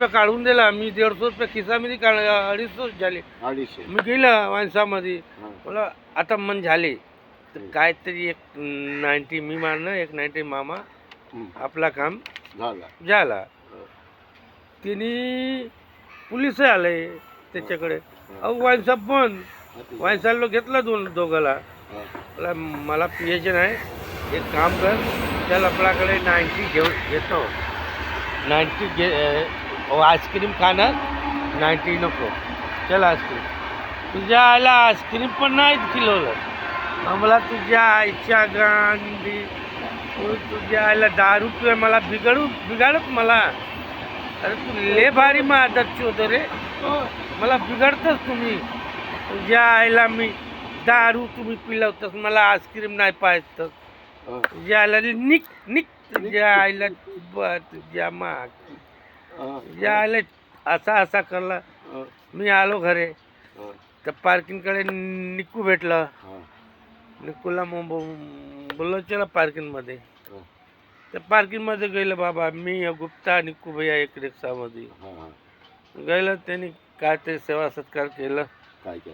रुपये काढून दिला मी 150 रुपये खिसामध्ये 250 झाले. 250. मी गेलं माणसामध्ये हां. मला आता मन झाले तर काहीतरी एक 90 मी मारणं एक 90 मामा आपला काम झाला. झाला. तिने पोलिस आले त्याच्याकडे. अहो वाईनसाहेब पण वाईनसाहेबला घेतला दोघाला. मला पियाचे नाही एक काम कर चल आपल्याकडे 90 घेतो 90 आईस्क्रीम खाणार 90 नको चल आईस्क्रीम. तुझ्या आईला आईस्क्रीम पण नाही खिलवलं. मला तुझ्या आईच्या गांधी तुझ्या आईला 10 रुपये मला बिघाडत मला. अरे तू ले भारी आदत होतं रे मला बिघडतच तुम्ही. तुझ्या आईला मी दारू तुम्ही पिलवतस मला आईस्क्रीम नाही पाहिजे. तुझ्या आईला निक निक तुझ्या आईला तुझ्या माग तुझ्या आईला असा करला. मी आलो घरे तर पार्किंगकडे निक्कू भेटला. निक्कूला मग बोललो चला पार्किंगमध्ये. त्या पार्किंगमध्ये गेलं बाबा मी गुप्ता निक्कू भैया एक रिक्षामध्ये गेलं. त्यांनी काय ते सेवा सत्कार केलं. काय केलं